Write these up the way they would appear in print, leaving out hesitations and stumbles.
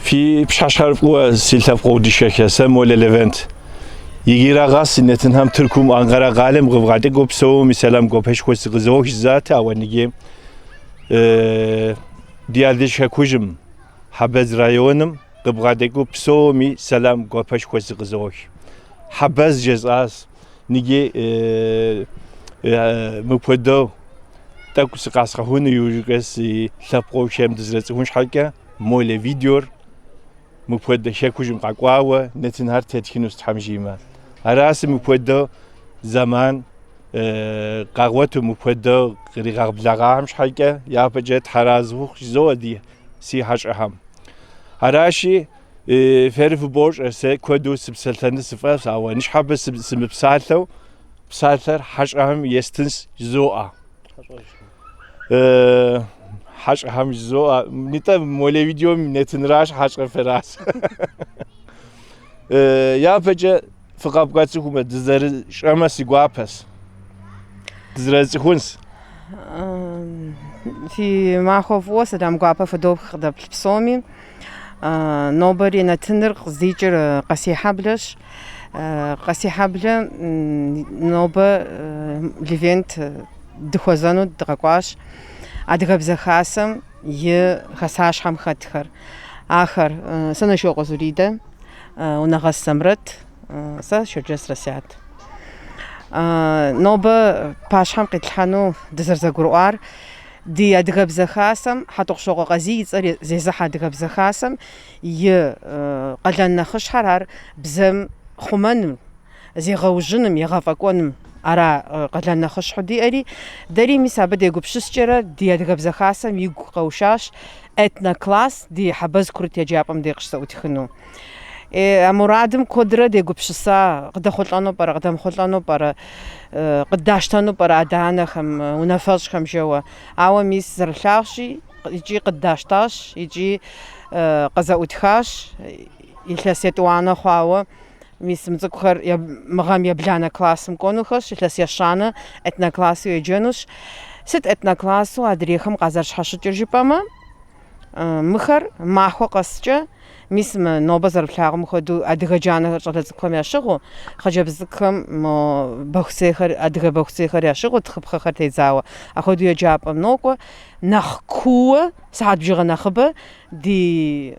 في بشاشر قوة سلطة قودي شكل سمول الإيفنت يجيرا غاس نتنهم تركم أنقرة غالم غوغادي قو بسو مثلا قو بهش كويس غزوش ذاته أو نجيم ديالدش هكوجم حبز رايونم غوغادي قو بسو مثلا قو بهش كويس غزوش حبز جزاس نجي مبودو تاكوس قاس هون يوجس لابقو شام دزرت هونش حاجة مول فيديور مبودو شكوجم قاقواوا نتنهار تدخينوس تحمجيما أراس مبودو زمان قاقوتو مبودو غريغ بلاغا همش حاجة يا بجت حرازوخ زودي سي حاج أهم أراشي فيرف بورج أسا كودو سبسلتان سفاس أو نش حابة سبسالتو بسالتر حاج أهم يستنس زوء حاج أهم زوء نتا مولي فيديو نتنراش حاج فراس يا بجت فقابقاتكم دزر شما سيقوابس دزر زخونس في معخوف وسدام قوابا فدوب خدب بسومي نوبري نتنر زيجر قسي حبلش قسي حبل نوبا ليفنت دخوزانو دقاقواش أدغب زخاسم خساش هم خدخر آخر سنة شو قزوريدة ونغس سمرت سا شجرس رسيات نوبا باش هم قتلحانو دزر زغروار دي أدغب زخاسم حتى شو قزي زي زح أدغب زخاسم قلنا نخش حرار بزم خمان زي غوجنم يغافقونم أرا قلنا نخش حدي أري داري مسابة دي قبشسجرة دي أدغب زخاسم يقو قوشاش اتنا كلاس دي حبز كرت يجابم دي قشتا وتخنو مرادم قدرة دي قبشسا قد خلطانو برا قدام خلطانو برا قداشتانو برا أدانا خم ونفاش خم جوا عوا ميس زرشاوشي يجي قداشتاش يجي قزا وتخاش يلسيت وانا خواوا ميس مزكخر مغام يبلانا كلاس مكونوخش يلس يشانا اتنا كلاسو يجنوش ست اتنا كلاسو أدريخم قزرش حشو ترجباما مخر ماخو قسجة ميسم نوبزر بلاغم خدو أدغجانا جلزكم ياشغو خجبزكم بخسيخر أدغ بخسيخر ياشغو تخب خخر تيزاوا أخدو يجاب نوكو نخكوة ساعات بجغ نخبة دي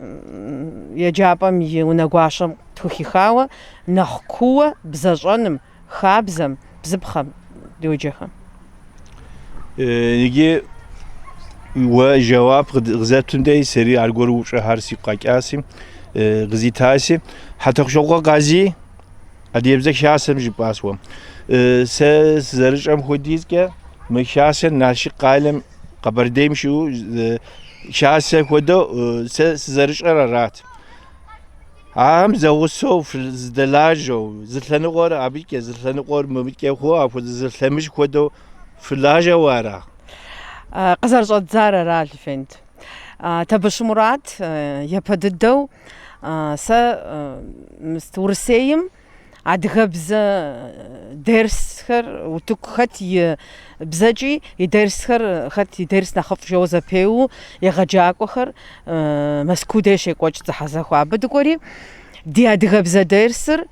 يجابم يونغواشم تخيخاوا نخكوة بزجانم خابزم بزبخم دوجيخم يجي وجواب غزاتون داي سري عالقور وش هارسي قاكاسي غزيتاسي حتى خشوقا غازي ادي يبزك شاسم جباسوا زرج ام خديزكا مشاسن ناشي قالم قبرديم شو شاسه خدو زرج قرارات عام زوسو في الزدلاجو زلتنقور ابيك زلتنقور ممكن خو افو زلتمش خدو في لاجه ورا قزر جد زارة رالفنت تبش مراد يبددو سا مستورسيم عدغبز درس خر وتك خت بزجي يدرس خر خت يدرس نخف جوزا بيو يغجاك وخر مسكودش يقوج تحزخ عبد قوري دي عدغبز درسر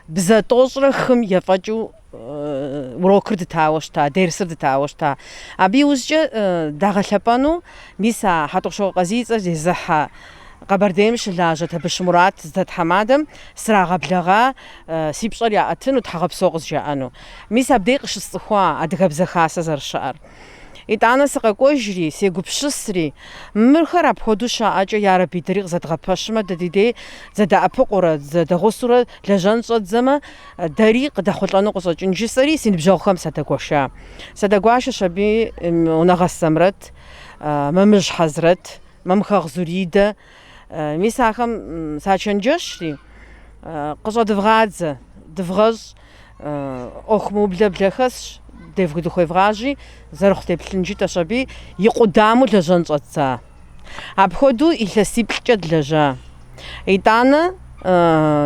بزا توصر خم يفجو وروكر دتاوشتا درسر دتاوشتا أبي وزجة داغلبانو ميسا حتى شو قزيزة زحها قبرديمش لاجة تبش مرات زت حمادم سرا غبلغا سيبشر يا أتن وتحغب سوقز جانو ميسا بديقش الصخوا أدغب زخاسة زر شعر إتانا سقاقوجري سيقبشسري مرخر أبخدوشا أجا يا ربي طريق زد غباشما دديدي زد أبقورة زد غصورة لجان صد زما طريق دخلانو قصة جنجسري سنبجاوخم سدقوشا سدقوشا شبي ونغسمرت ممج حزرت ممخغ زريدة ميساخم ساچنجشري قصة دفغاز أخمو بلا بلاخس ديفغ دخوي فراجي زرخ تبلنجي تشبي يقدامو لجان صدسا أبخدو إلا سيبلجد لجا إيتانا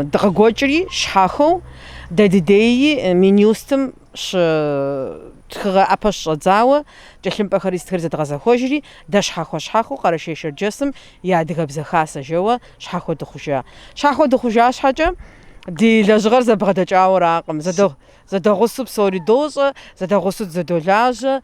دغوجري شحاخو دديدي منيوستم ش тхыгъэ ӏэпэ щӏэдзауэ кӏэлъымпӏэхэри стхэр зэдгъэзэхуэжри дэ щхьэхуэ Къэрэщей Шэрджэсым и адыгэбзэ хасэ жэуэ щхьэхуэ дыхъужа. Щхьэхуэ дыхъужа щхьэкӏэ ди лэжьыгъэр зэбгъэдэкӏауэракъым. Зэдэгъусу псори дощӏэ, зэдэгъусу зэдолажьэ,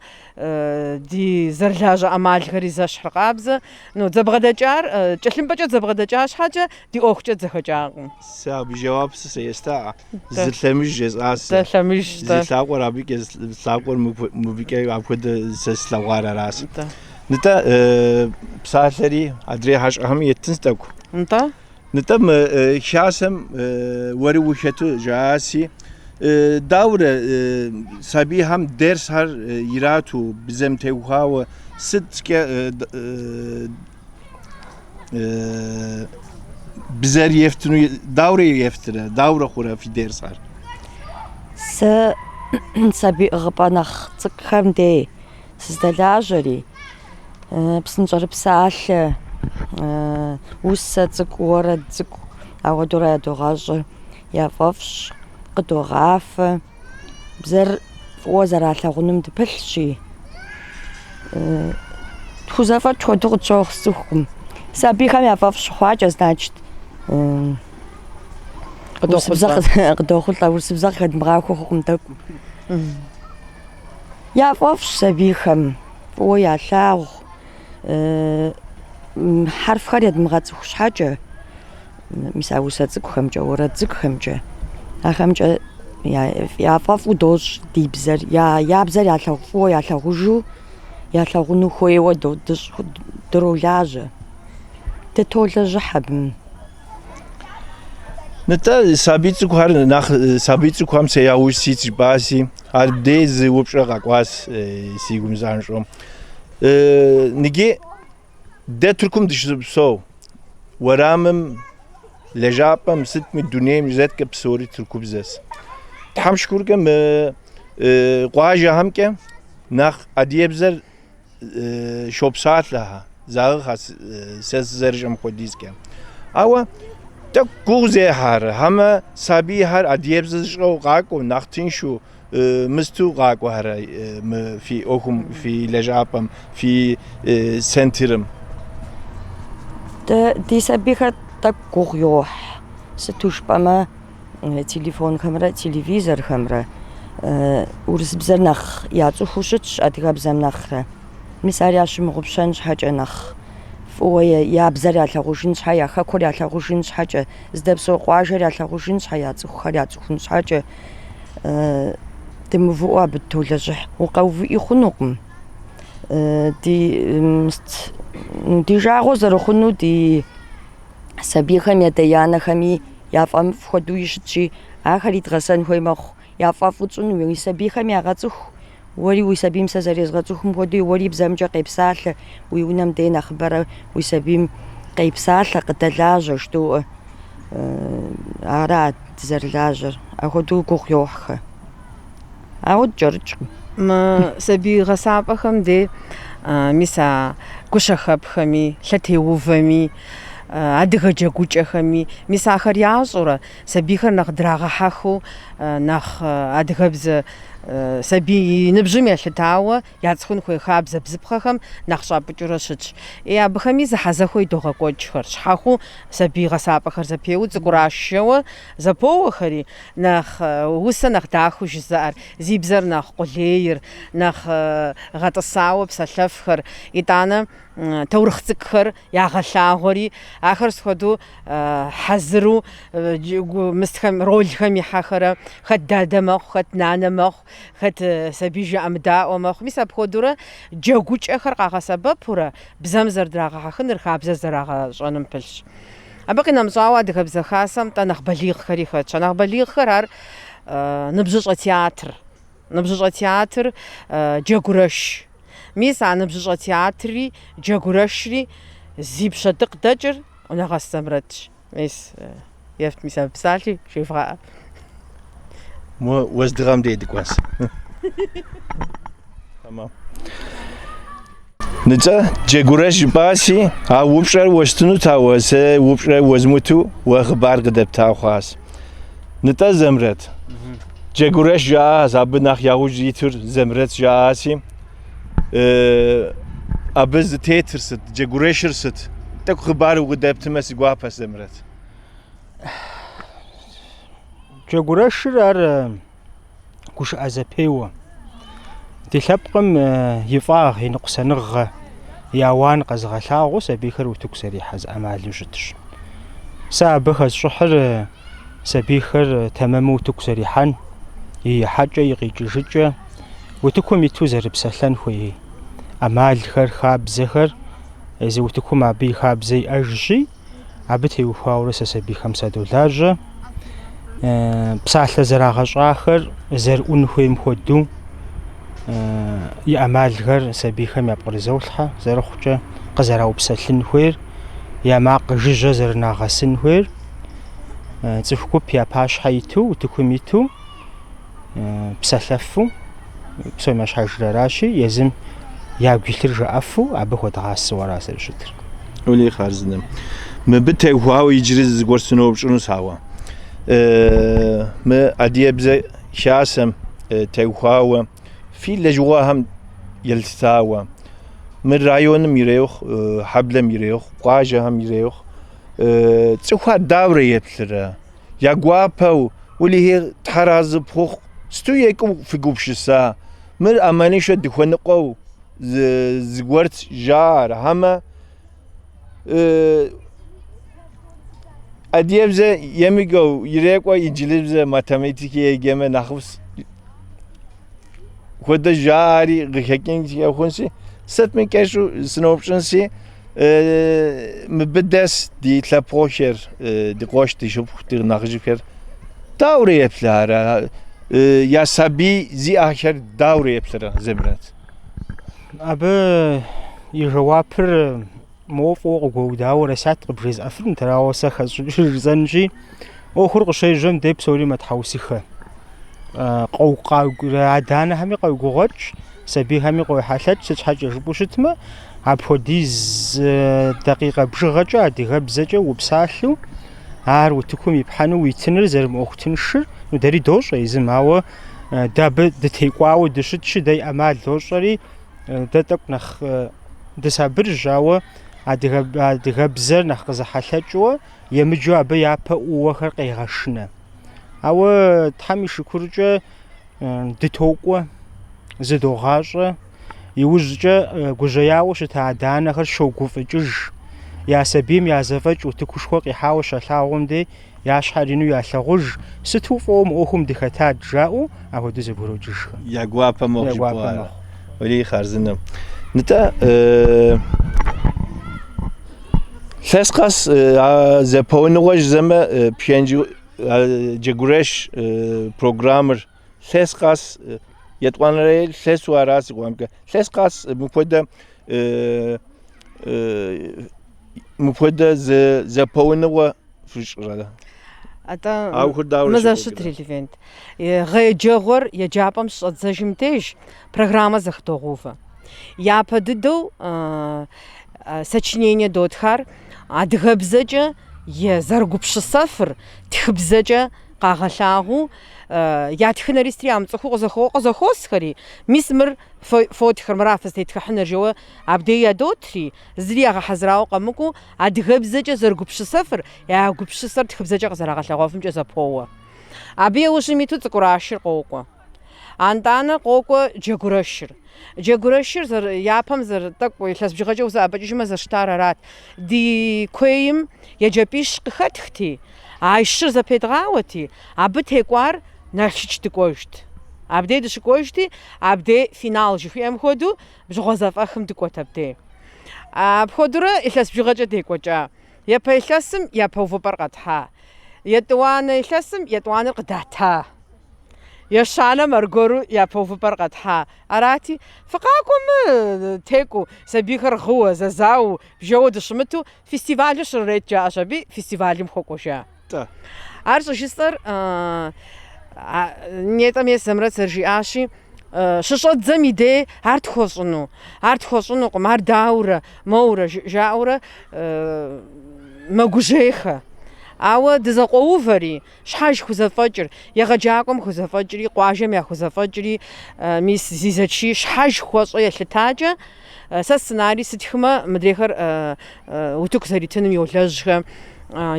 ди зэрылажьэ ӏэмалхэри зэщхьыр къабзэ. Зэбгъэдэкӏар кӏэлъымпӏэкӏэ зэбгъэдэкӏа щхьэкӏэ ди ӏуэхукӏэ зэхэкӏакъым. Сэ абы жэуап сыестэ зылъэмыж жесӏасэ. Зылъэмыж. Зылъакъуэр абыкӏэ зылъакъуэр мыбыкӏэ апхуэдэ сэ слъэгъуар аращ. Нытӏэ псалъэри адрей хьэщӏэхэм еттын тӏэкӏу. Нытӏэ мы хасэм уэри ухэту жаӏаси дауэрэ сабийхэм дерсхэр ирату бзэм теухуауэ сыткӏэ бзэр ефтыну дауэрэ ефтырэ, дауэрэ хъурэ фи дерсхэр? Сэ сабий ӏыгъыпӏэ нэхъ цӏыкӏухэм дей сыздэлажьэри псынщӏэры псалъэ, усэ цӏыкӏу, уэрэд цӏыкӏу ауэдэурэ ядогъэщӏыр, яфӏэфӏщ, къыдогъафэ, бзэр фӏыуэ зэралъэгъунум дыпылъщи, тхузэфӏэт хуэдэу къытщохъу сцӏыхукъым. Сабийхэм яфӏэфӏ щыхъуакӏэ, значит, къыдохъулӏэ, урысыбзэ къыхэдмыгъахуэ хъукъым тӏэкӏу. Яфӏэфӏщ сабийхэм, фӏыуэ ялъагъу, хьэрфхэр едмыгъэцӏыху щхьэкӏэ, мис а усэ цӏыкӏухэмкӏэ, уэрэд цӏыкӏухэмкӏэ, ахэмкӏэ яфӏэфӏу дощӏ ди бзэр, я бзэр фӏыуэ ялъагъужу, ялъагъуну хуейуэ дыролажьэ, дытолэжьыхь абы. Нытӏэ сабий цӏыкӏухэр нэхъ сабий цӏыкӏухэм сэ яужь сит жыпӏаси, арбдей зы упщӏэ къэкӏуащ си гум занщӏэу. Ныгъи дэ Тыркум дыщызыпсэу, уэрамым, лэжьапӏэм, сытми дунейм зэткӏэ псори тыркубзэщ. Тхьэм шхуркӏэ мы къуажэхэмкӏэ нэхъ адыгэбзэр щопсалъэхьэ, загъыхьэ сэ сызэрыщӏэм хуэдизкӏэ. Ауэ тӏэкӏу гугъу зехьэр, хамэ сабийхэр адыгэбзэ зыщӏэу къакӏуэу, нэхъ тыншу, мысту къакӏуэхэрэ фи ӏуэхум, фи лэжьапӏэм, фи центрым? Ди сабийхэр тӏэкӏу гугъу йохь. Сыту жыпӏэмэ, телефонхэмрэ телевизорхэмрэ урысыбзэр нэхъ яцӏыхуу щытщ адыгэбзэм нэхърэ. Мис ар ящымыгъупщэн щхьэкӏэ нэхъ фӏыуэ я бзэр ялъагъужын щхьэ, я хэкур ялъагъужын щхьэкӏэ, здэпсэу къуажэр ялъагъужын щхьэ, я цӏыхухэр яцӏыхун щхьэкӏэ дымывыӏуэу абы дытолэжьыхь. Укъэувыӏи хъунукъым. Ди жагъуэ зэрыхъуну ди сабийхэм я дэянэхэми яфӏэмыфӏ хуэдэу ищытщи, ахэр идгъэсэн хуей мэхъу, яфӏэфӏыцӏыну, уи сабийхэм ягъэцӏыху, уэри уи сабийм сэ зэрезгъэцӏыхум хуэдэу, уэри бзэмкӏэ къепсалъэ, уи унэм дей нэхъыбэрэ уи сабийм къепсалъэ, къыдэлажьэ жыдуӏэ. Ара дызэрылажьэр, апхуэдэу гугъу йохьхэ. Ауэ дкӏэрыкӏкъым. Сабий гъэсапӏэхэм де мис а гущэхэпхэми, лъэтеувэми, адыгэ джэгукӏэхэми, мис ахэр ящӏурэ сабийхэр нэхъ драгъэхьэхыу, нэхъ адыгэбзэ сабий и ныбжьым елъытауэ яцӏыхун хуей хабзэ бзыпхъэхэм нэхъ щӏапӏыкӏыурэ щытщ. Абыхэми зэхьэзэхуэи догъэкӏуэкӏхэр. Щхьэхъуу сабий гъэсапӏэхэр зэпеуэ цӏыкӏурашэуэ зэпоуэхэри, нэхъ усэ нэхъ дахэу жызыӏэр, зи бзэр нэхъ къулейр, нэхъ гъэтӏысауэ псалъэфхэр, итӏанэ таурыхъ цӏыкӏухэр ягъэлъагъуэри, ахэр сыхуэдэу хьэзыру мыстхэм, ролхэм ихьэхэрэ, хэт дадэ мэхъу, хэт нанэ мэхъу, хэт сабий жыӏэмыдаӏуэ мэхъу. Мис апхуэдэурэ джэгукӏэхэр къагъэсэбэпурэ бзэм зэрыдрагъэхьэхыныр, хабзэр зэрагъэщӏэным пылъщ. Абы къинэмыщӏауэ адыгэбзэ хасэм тӏэ нэхъ балигъхэри хэтщ. Нэхъ балигъхэр ар ныбжьыщӏэ театр. Ныбжьыщӏэ театр джэгурэш. Мис а ныбжьыщӏэ театрри джэгурэшри зи пщэдыкъ дэкӏыр унагъэс Зэмрэтщ. Мис ефт мис абы псалъи жевгъэӏэ. Уэздыгъэм дей дыкӏуэс. Тамам. Ныкӏэ джэгурэш жыпӏаси, а упщӏэр уэстынут, ауэ сэ упщӏэр уэзмыту уэ хъыбар къыдэпта хъуащ. Нытӏэ Зэмрэт, جگورش جا زاب نخ یاوج دیتر زمرت جا آسیم أبز تيترست جگورشرست تك خبار وقدبت مس جواب زمرت جگورشر كوش أزبيوا تلبقم يفاغ ينقصنغ ياوان قزغلاغو سبيخر وتكسري حز أمال جتش سابخ الشحر سبيخر تمامو تكسري حن حاجة يغيججة وتكون يتوزر بسلان خوي أمال خر خاب زخر إذا وتكون عبي خاب زي أرجي عبتي وفاورس سبي $5 بسالة زراغش آخر زرقون خوي مخدو يأمال غير سبي خم يبقر زولحة زرخجة قزراو بسلن خوير يا ماق ججة زرنا غسن خوير تفكو بيا باش حيتو وتكوميتو بسلفو بسوي مش حاجة راشي يزم يا قلتر جافو أبغى دعاس ورا سرشتر ولي خارزنا ما بتي هواو يجري قرصنو بشنو سوا ما أديب شاسم تيهواو في لجواهم يلتساوا من رايون ميريوخ حبل ميريوخ قاجة ميريوخ تسوها داورة يبتلرا يقوابو واللي هي تحراز بخوخ ستو يكو في قوبشسا من أمانيشو دخونقو زغورت جار هما أديب يميقو يريقو يجلب ماتاميتيكي يجيما نخوص خود جاری غیکینگ یا خونسی ست میکشو سنوبشنسی مبدس دی تلپوشر دی قاش دی شوب دی نخجی کر داوری یپلاره یا سبی زی آخر داوری یپلاره زمرت أبى يجوابر موفق وجوداور ساتق بريز أفرن ترى وسخ زنجي أخر شيء جم ديب سوري ما تحوسخه قوقا عدانا همي قوقوغج سبي همي قوي حالات سج حاجة جبوشتما عبوديز دقيقة بجغجة عدي غبزجة وبسالو عار وتكوم يبحانو ويتنر زرم أختنشر وداري دوش يزم هوا داب دتيقواو دشتش داي أمال دوشري دتك نخ دسابر جاوا عدي غبزر نخ قزا حالات جوا يمجو عبا يابا ووخر قيغشنا أو تحمي شكرجة دتوقع زدوغاجة يوججة جوجياوش تعدانا خر شوقوف جج يا سبيم يا زفج وتكوشوق يحاوش ألاهم دي يا شحرينو يا لغج ستوفهم أوهم دخاتات جاءو أو دوز بروجج يا جوابا موجبوار ولي خارزنا نتا فسقس زبونوج زما بينجو جگورش پروگرامر سسقاس يتوانري سسوارس قوامك سسقاس مفوده زبونوا فشرده أتا ماذا شتري ليفنت غير جغور يجابم زجمتيش программа захтогуфа я подду сочинение дотхар адгабзаджа езаргупшсафр тхбзаджа قاغلاغو يا تخنري ستريام صخو قزخوسخري مسمر فوت خرمرافس تخحنر جوا عبدي يا دوتري زريغه حزراو قمكو ادغبزجه زرغبش صفر يا غبش صفر تخبزجه قزراغه لغوفم جزابو ابي وشميتو تقراشر قوقو антана قوقو جگورشر زر يابم زر تقو يلس بجغجو زابجما زر شتارات دي كويم يجبيش قختختي عايشر زبيدغاوتي عبتهكوار نرشت تقوشت عبدي دشكوشتي عبدي فينال جفيم خودو بجغوزاف اخم تقوتبتي بخودرا إلس بجغجة تقوجا يبا إلسم يبا وفبرقتها يتوان إلسم يتوان القداتها يشانا مرغورو يبا وفبرقتها أراتي فقاكم تيكو سبيخر غوة زازاو بجو دشمتو فيستيفالو شريت جا شبي فيستيفالي مخوكوشا عارفه شو صار نيتام يسمرت سرجي عاشي ششوت زميدي هارت خوصنو قمار داورة مورة جاورة مجوجيخة Ауэ дызэкъуэувэри, щхьэж хузэфӀэкӀыр, егъэджакӀуэм хузэфӀэкӀри, къуажэм яхузэфӀэкӀри, мис зи зэчи щхьэж хуэщӀэ елъытакӀэ, сэ сценарий сытхмэ, мыдрейхэр утыку зэритыным йолэжьхэ,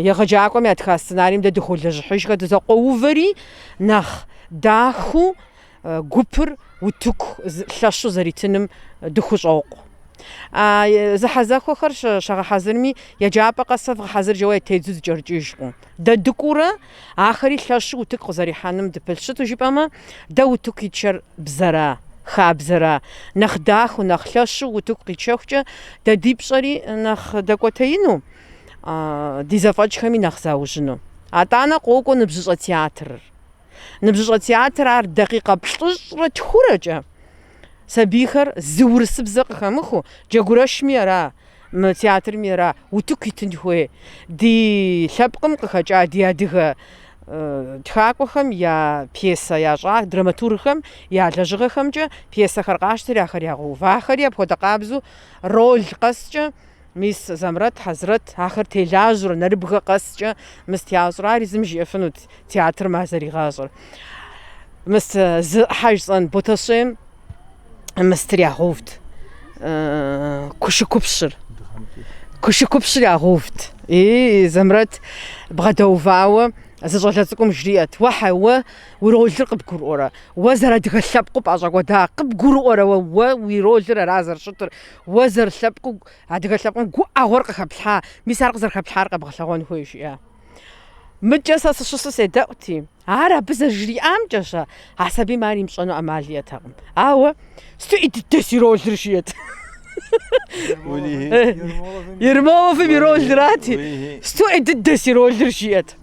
егъэджакӀуэм ятха сценарием дэ дыхолэжьыхьыжхэ, дызэкъуэувэри нэхъ дахэу гупыр утыку лъэщу зэритыным дыхущӀокъу. Зэхьэзэхуэхэр щагъэхьэзырми, еджапӀэ къэсэ вгъэхьэзыркӀэ тедзу дыкӀэрыкӀыжкъым. Дэ дыкӀуурэ ахэри лъэщу утыку къызэрихьэным дыпылъщыту жыпӀэмэ, дэ утыку ичэр бзэра, хабзэра. Нэхъ дахэу, нэхъ лъэщу утыку къичэхукӀэ, дэ ди пщӀэри нэхъ дэкӀуэтэину, ди зэфӀэкӀхэми нэхъ заужьыну. АтӀанэ къокӀуэ ныбжьыщӀэ театрыр. НыбжьыщӀэ театр ар дакъикъэ плӀыщӀрэ тхурэкӀэ сабийхэр зы урысыбзэ къыхэмыху, джэгурэшми ара, мы театрми ара, утыку итын хуей. Ди лъэпкъым къыхэкӀа ди адыгэ тхакӀуэхэм я пьесэ ящӀа, драматургхэм я лэжьыгъэхэмкӀэ пьесэхэр къащтэри, ахэр ягъэувахъэри, апхуэдэ къабзэу роль къэскӀэ, мис Замрэт, Хьэзрэт, ахэр телажьурэ, нэрыбгъэ къэскӀэ, мыс ящӀыр, ар изым жиӀэфынут театрым ар зэригъащӀэр. Мыс зы Хьэж цӀэн Боташем мыстыр ягъэувт, кушыкупщыр ягъэувт. Замрэт бгъэдэувауэ зыщӀалэ цӀыкӀум жриӀэт: «Уэхьэ, уэ уи ролыр къыбгурыӀуэрэ? Уэ зэрадыгэ лъэпкъыу пӀащӀэкӀуэда къыбгурыӀуэрэ уэ уи ролыр ара зэрыщытыр? Уэ зэрылъэпкъыу адыгэ лъэпкъым гуӀэгъуэр къыхэплъхьа, мис ар къызэрыхэплъхьар къэбгъэлъэгъуэн хуей», жиӀэ. Мыкӏэ сэ сыщысу седэӀути, ар абы зэрыжриӀамкӀэщэ, а сабийм ар имыщӀэну Ӏэмал иӀэтэкъым. Ауэ сту и дыдэ си ролыр, жиӀэт. Ермоловым и ролырати, сту и дыдэ си ролыр, жиӀэт.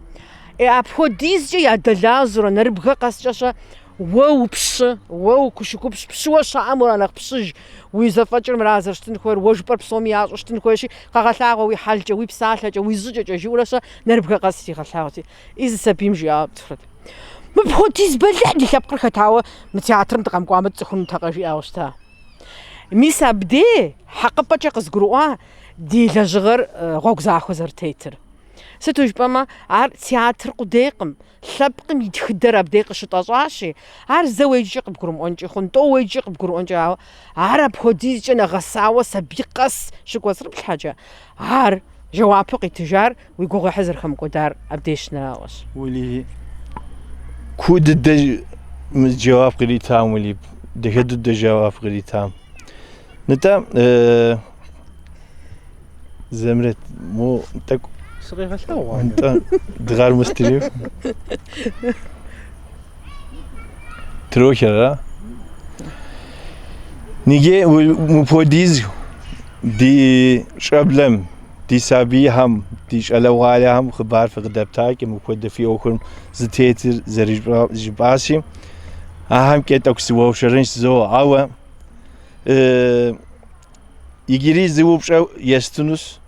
АпхуэдизкӀэ ядэлажьурэ, нэрыбгъэ къэскӀэщэ, уэ упщы, уэ укушыкупщ, пщыуэ щаӀэм уэ нэхъ пщыж, уи зэфӀэкӀыр мыра зэрыщытын хуейр, уэ жыпӀэр псоми ящӀу щытын хуейщи, къэгъэлъагъуэ уи хьэлкӀэ, уи псалъэкӀэ, уи жьыкӀэкӀэ жиӀэурэ-щэ нэрыбгъэ къэс зигъэлъагъуэти. Зы сабийм жиӀауэ птхъурët: «Мыпхуэдиз бэлыхь ди лъэпкъыр хэтауэ мы театрым дыкъэмкӀуамэ дцӀыхунутэкъэ», жиӀауэ щыта. Мис абдей хьэкъыпӀэкӀэ къызгурыӀуа ди лэжьыгъэр гъуэгу захуэ зэрытетыр. Сыту жыпӀэмэ, ар театр къудейкъым, лъэпкъым и тхыдэр абдей къыщытӀэщӀащи, ар зэ уеджкӀэ къыбгурымыӀуэнкӀи хъун, тӀэу уеджкӀэ къыбгурымыӀуэнкӀи, ауэ ар апхуэдизкӀэ нэгъэсауэ сабий къэс щыкӀуэцӀрым плъхьэкӀэ, ар жэуапу къитыжар уи гугъуехьыр зэрыхэмыкӀуэдар абдей щынэрауэщ. Ули ку дыдэ жэуап къритам, ули дахэ дыдэ жэуап къритам. НытӀэ Замрэт, мо тӀэкӀу Сыкъигъэлъэгъуа. дгъэр мыстырив трохера ниге мыпхуэдиз ди щӀэблэм, ди сабийхэм, ди щӀалэгъуалэхэм хъыбар фыкъыдэптакӀэ, мыпхуэдэ фи Ӏуэхур зытетыр зэрыжыпӀаси, ахэмкӀэ тӀэкӀу сыуэушэрын щызоуэ. Ауэ иджыри зы упщӀэ естынущ,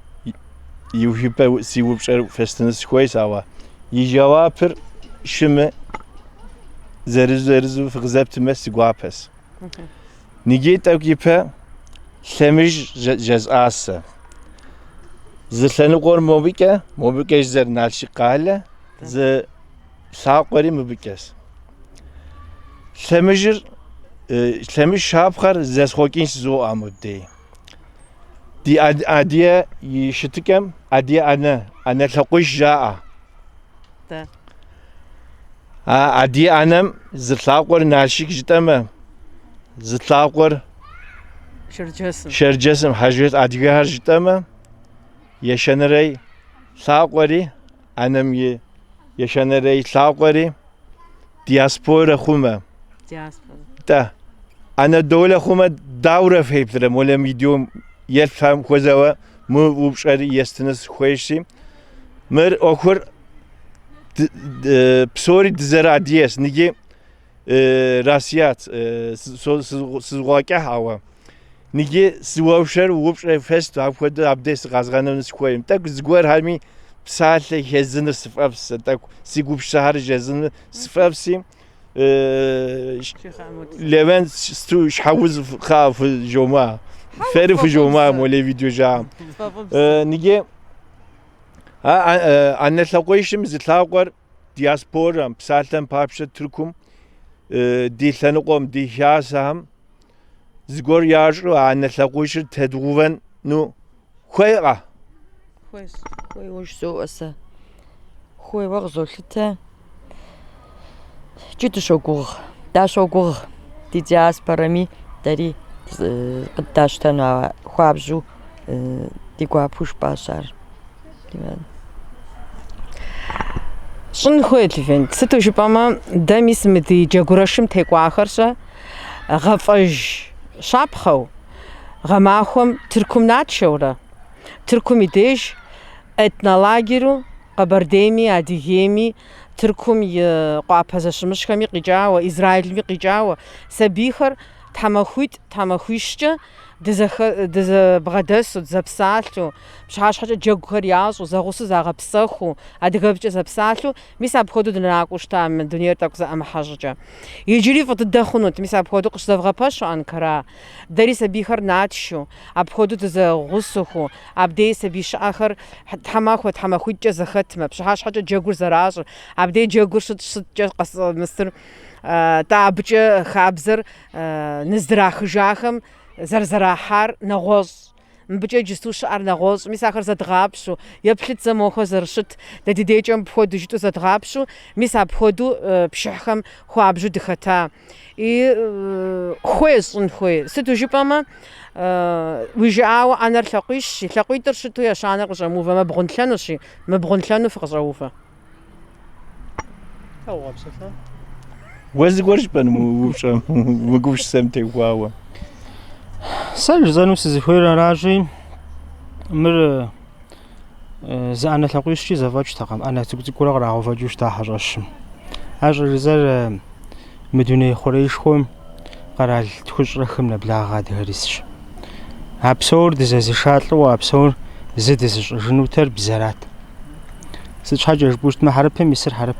иухыпӀэ си упщӀэр фестыныр сыхуейщ, ауэ и жэуапыр щымэ, зэрызу фыкъызэптымэ сыгуапэщ. Ниге тӀэкӀу ипэ лъэмыж жезӀасэ. Зы лъэныкъуэр мобыкӀэщ зэр Налшык къалэ, зы лъакъуэри мыбыкӀэщ. Лъэмыж шапхъэр зэсхъуэкӀын щызоӀэ модей. Ди Адие и щытыкӀэм Адие Ӏэнэ лъакъуэж жаӀэ. Адие Ӏэнэм зы лъакъуэр Налшык жытӀэмэ, зы лъакъуэр Шэрджэсым Хьэжет адыгэхэр жытӀэмэ, ешэнэрей лъакъуэри, Ӏэнэм и ешэнэрей лъакъуэри диаспорэ хъумэ. Ӏэнэ долэ хъумэ дауэрэ феплърэ молэм видеом елъхэм хуэзэуэ мы упщӀэри естыныр сыхуейщи, мыр Ӏуэхур псори дызэрыадиес. Ниги Россият сызгъуэкӀыхьауэ, ниги сыуэушэр упщӀэ фест, апхуэдэ абдей сыкъэзгъэнэну сыхуейм. ТӀэкӀу зыгуэрхэми псалъэ хезыныр сыфӀэфс, тӀэкӀу си гупщэхьэр жезыныр сыфӀэфси, Левен щхьэуз хъа фыжомэ, фери фыжомэ молей видео жаӀэм. Ниги أنا لقيشم زتلاقر دياسبورا بسالتن بابشة تركم دي ثنقوم دي شاسهم زغور يارجو أنا لقيش تدوفن نو خيرة كويس وش سو أسا خوي وغزو لتا جيتو شوكوغ دا شوكوغ دي دياسبورامي داري قداش تنوى خوابجو دي قوابوش باشار شن خويت لفين ستو شباما دامي سمدي جاغوراشم تيقواخرشا غفاج شابخو غماخوم تركم ناتشورا تركم يديش اتنالاجرو قبرديمي اديهيمي تركم قوابازاشمشخمي قيجاوا اسرائيل قيجاوا سبيخر تماخويشجا دز بغدسو زبسالو بشحاش حاجه جوخر ياسو زغوسو زغبسخو ادغبچ زبسالو ميساب خودو دناقوشتا من دنيا تاكو ام حاجه يجري فتدخنوت ميساب خودو قش زغباشو انكرا دري سبيخر ناتشو اب خودو زغوسخو ابدي سبيش اخر تماخويج زختمه بشحاش حاجه جوغر زراز ابدي جوغر شت قص مستر تابچ خابزر نزدراخ جاخم زرزراحار نغوز مبجا جستوش ار نغوز ميس اخر زدغابشو يبلت زموخو زرشت دديجم بخودو جتو زدغابشو ميس ابخودو بشحخم خوابجو دختا اي خويس خوي ستو جيباما ويجاو انا لقيش لقيتر شتو يا شانر قشموفا ما بغنتلانوشي ما بغنتلانو فقزوفا هو بصفه وزغورش بن موشم مغوش سمتي واوا سال زانو سيزخوير راجي مر زانا لقيش زفاج تقام انا تقول قرا فاجوش تا حرش اجر زر مدينه خوريشخوم قرال تخش رخم نبلا غاد هريسش ابسور دز شاتلو ابسور زد جنوتر بزرات سچ حاجه بوشت ما حرب مصر حرب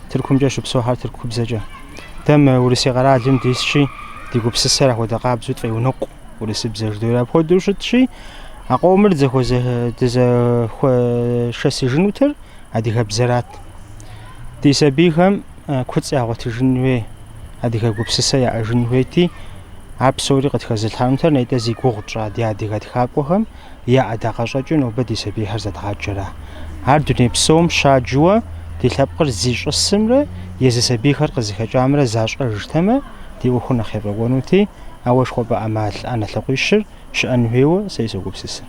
تركم جاش بسو حار تركب زجا تم ورسي قرا دم ديسشي ديكو بسسرا هو دقاب زوت في ونق ورسي بزر دورا بودو شتشي اقومر زخو دز خو شاسي جنوتر اديك بزرات دي سبيهم كوتس اغوت جنوي اديك غوبسسا يا جنويتي ابسوري قد خزل حانتر نيتا زي غوغطرا دي اديك خاقوهم يا اداقاشاجو نو بدي سبي هرزت حاجرا هر دوني بسوم شاجوا دي لابقر زيش السمرة يزسبي خرق زخجامرة زاش رجتمه دي وخنا خير ونوتي أوش خو بأمال أنا تلقيشر شأن هو سيسوق بسس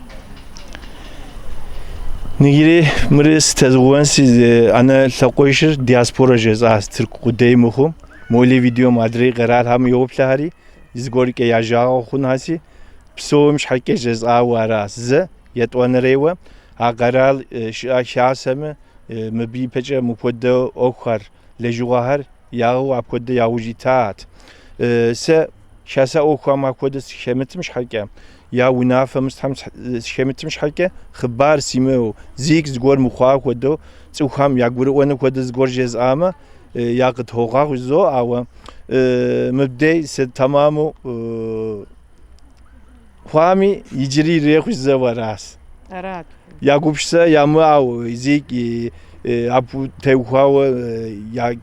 نيجي مريس تزوانسي أنا تلقيشر دياسبورا جزء ترك قديمه مولي فيديو مادري قرار هم يوب لهاري يزغوري كي يجاو خناسي بسو مش حكي جزء وراس ز يتوان ريوه قرار شاسمه مبي بيجا مبودة أخر لجوهر ياهو أبودة ياوجيتات س شاسا أخر ما بودة شمت مش حكي يا ونافة مستحم شمت مش حكي خبار سيمو زيك زغور مخاق ودو تسوخام ياغور وانا بودة زغور جزامة ياقت هوغا وزو أو مبدأ س تمامو خوامي يجري ريخ زواراس أراد ياغوبشا ياماو زيك ابو تيوخاو يا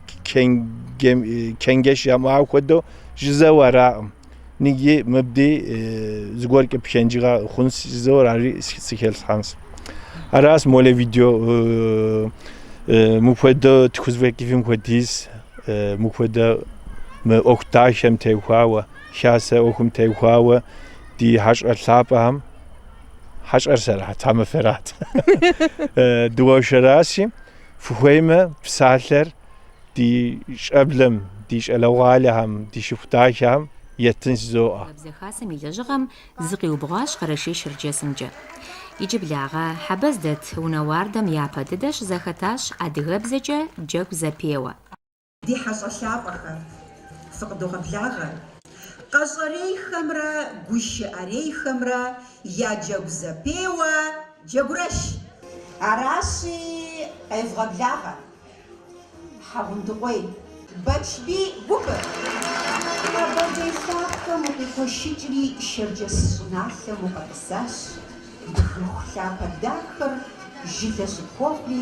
كينجش ياماو كدو جزاورا نيجي مبدي زغورك بشنجيغا خونس زوراري سيكلس هانس اراس مولي فيديو مفيد تخزوك فيلم كوديس مفيد ما اوكتاشم تيوخاو شاسا اوكم تيوخاو دي حش اصابهم حش أرسل تام فرات دواش راسي فهمة بسالر دي قبلم ديش الأوالهم دي شفتاشهم يتنزوا بزخاسم يجرم زقي وبغاش قرشيش الجسمجة يجيب لغا حبزدت ونواردم يابددش زختاش أدغبزجة جوك زبيوة دي حصة شابخة فقدو غبلاغة قصري خمرة قش أري خمرة يا جوك زبيوة جوكرش عراسي أيف غبلاغة حاون دقوي باتشبي بوكر أبدي ساقة مقيقوشيجري شرجس سناثة مقدساش بخلوخ شابة داخر жылэ щыпхуэфӏри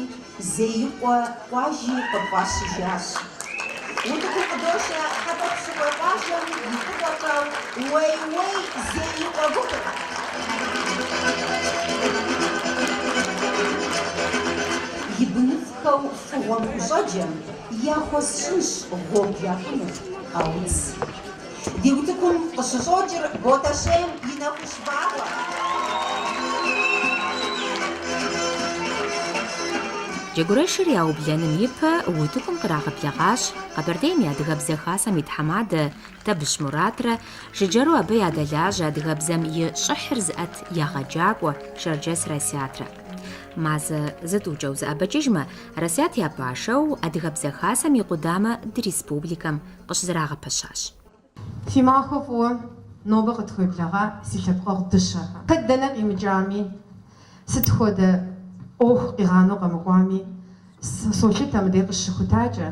зеикъуэ къуажи къыпфӏэщыжащ. Утыкум къыдощэ хьэпэпсыпӏэ къуажэм и фӏыгъуэкӏэ уей зеикъуэ гугъу. И быныфхэу фӏыгъуэм хущӏэджэм яхуэсщӏынщ гъуэгу яхъуну къауз. Ди утыкум къыщыщӏокӏыр Боташем и нэхущбагъуэ. Джэгурэшыр яублэным ипэ утыкум кърагъэблэгъащ Къэбэрдейм и адыгэбзэ хасэм и тхьэмадэ Табыщ Муратрэ жыджэру абы ядэлажьэ адыгэбзэм и щӏыхьыр зыӏэт ягъэджакӏуэ Шэрджэс Расятрэ. Мазэ зытӏукӏэу зыӏэбэкӏыжмэ, Расят я пашэу адыгэбзэ хасэм и къудамэ ди республикэм къыщызэрагъэпэщащ. Фи махуэ фӏыуэ нобэ къытхуеблэгъа си лъэпкъыгъ дыщэхэр. Хэт дэнэ къимыкӏами, сыт хуэдэ ӏуэху къигъанэу къэмыкӏуами, солъытэ мыдей къыщыхутакӏэ,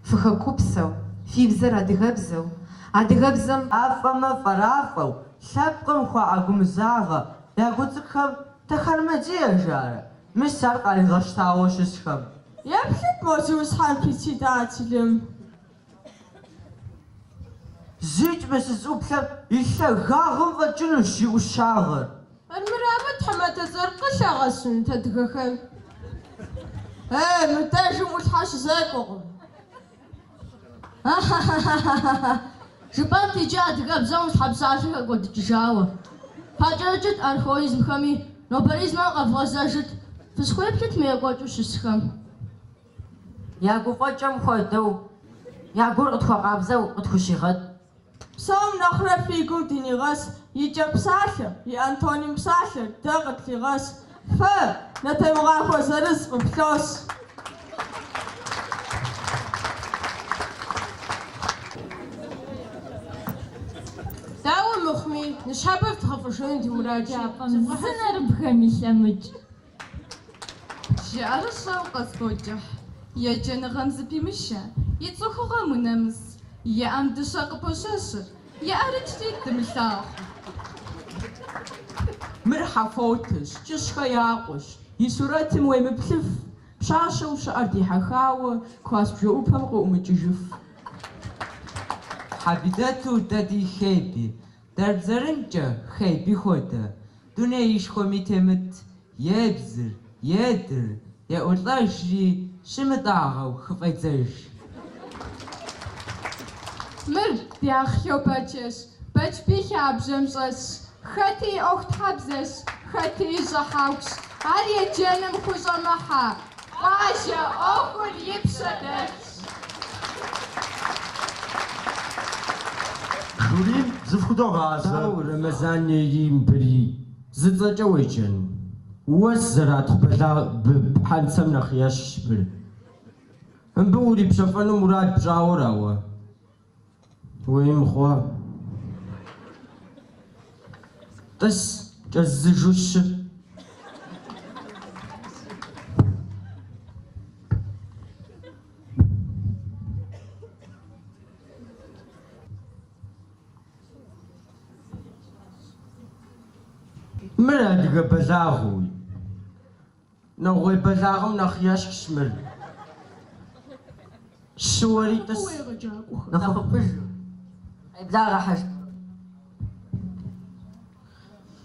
фыхэкупсэу, фи бзэр адыгэбзэу, адыгэбзэм афӏэмэ фӏэрафӏэу, лъэпкъым хуаӏэгумызагъэ, ягу цӏыкӏухэм тэхъэрмэдзей ажарэ, мис ар къаригъэщтауэ щысхэм. Еплъыт мо си усхьэм председателем. Зикӏ мы сызыӏуплъэм и лъагагъым фӏэкӏынущ и ӏущагъэр. Армырабы тхьэмадэ цӏэр къылъагъэсынут адыгэхэм. Мыдэжым улъхьэ щызекӏуэкъым. Жыпӏэм текӏэ адыгэбзэм улъхьэпсалъэ хэкӏуэдыкӏыжауэ. Пхъэкӏэкӏыт архаизмхэми, нобэризмэм къэвгъэзэжыт, фысхуеплъыт мы екӏуэкӏыу щысхэм. Я гуфӏэкӏэм хуэдэу, я гур къытхуэкъабзэу къытхущигъэт. Псом нэхърэ фигу динигъэс, икӏэ псалъэ, и антоним псалъэр дэ къытлъигъэс. Фэ нэтэмыгъахуэ зырыз къыплъос. Дауэ мыхъуми, ныщхьэбэ вдгъэфӏыжын ди муради. Зынэрыбгъэм илъэмыкӏ. Жыӏэрыщӏэу къэзгокӏыхь, еджэныгъэм зыпимышэ, и цӏыхугъэм унэмыс, еӏэм дыщэ къыпощэщыр, еӏэрыкӏри дымылъагъу. Мыр хьэфотэщ, кӏыщхэ якъуэщ, и сурэтым уемыплъыф, пщащэу щыӏэр дихьэхауэ, класс бжэӏупэм къыӏумыкӏыжыф. Хьэбидэту дэ ди хеби, дэрбзэрымкӏэ хеби хуэдэ, дуней ишхуэми темыт, ебзыр, едыр, еӏулӏэжри, щымытӏагъэу хыфӏедзэж. Мыр дяхъеу бэчэщ, бэчби хабжэм щӏэсщ, хэти и ӏуэхутхьэбзэщ, хэти и щӏыхьэхущ, ар еджэным хущӏэмыхьэ, къуажэ ӏуэхур и пщэ дэлъщ. Журим зыфхудогъазэ. Рэмэзан имбри, зыцӏэкӏэ уеджэн. Уэс зэрат хьэнцэм нэхъ ещщ мыр. Мыбы урипщэфӏэну мурад пщӏауэрауэ. Уемыхъуэ. Тӏыс кӏэзыжущ. Мыр адыгэ бэлагъуи. Нэгъуей бэлагъым нэхъ ещхщ мыр. Щыуэри тӏыс нэхъыфӏыж. Еблагъэ хьэжь.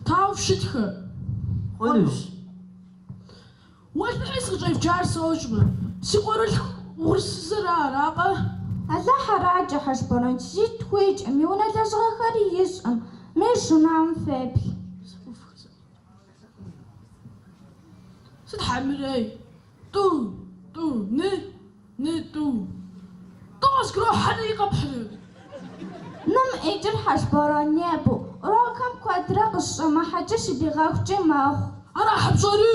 Тау щытхэ. Хъунущ. Уэлъхьи сыкъыщӏефджар сощӏмэ. Си къуэрылъху гъурсызыр аракъэ? Аллахь аракӏэ хьэжбэрэм зитӏ хуейкӏым, и унэ лэжьыгъэхэри ищӏым, мыр журналым феплъ. Сыт хьэмырей? Тӏу, тӏу. Тӏу къызгрохьэну и къэпхьрэ? Ным ӏеджэр хьэжбэрэм небу, урокхэм куэдрэ къыщӏэмыхьэкӏэ щыбигъэхукӏэ мэхъу. Ара хьэпщӏэри?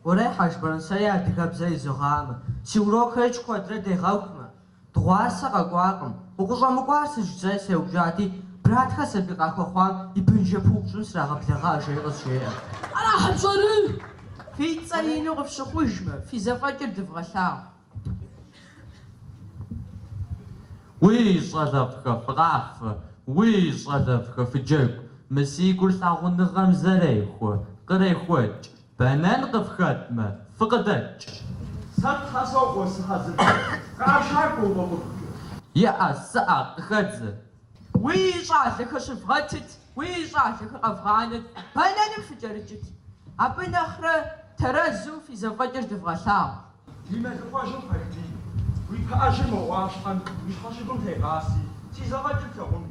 Уэрэ хьэжбэрэн сэри адыгэбзэ изогъамэ. Си урокхэри куэдрэ дегъэхумэ. Дыгъуасэ къэкӏуакъым. Укъыщӏэмыкӏуар сыжьдзэ сеупщӏати, братхэ сабий къахуэхъуам и бынжэпу упщӏын срагъэблэгъа жери къызжеӏэ. Ара хьэпщӏэри? Фи цӏэр ину къыфщыхъужмэ, фи зэфӏэкӏыр дывгъэлъагъу. Уи щӏэлэфӏхэ фыкъафэ, уи щӏэлэфӏхэ фыджэгу, мы си гур лъагъуныгъэм зэрехуэ, кърехуэкӏ, بنان قفختمه فقدت صد حساب وسحزب قاشاك وبابك يا الساق خدز ويشعل لك شفغتت ويشعل لك أفغانت بنان فجرجت أبن أخرى ترزو في زفجر دفغشام لما تفاجئ فكتي ويبقى أجمع واشحن ويخشكم تغاسي تيزا فجر تغم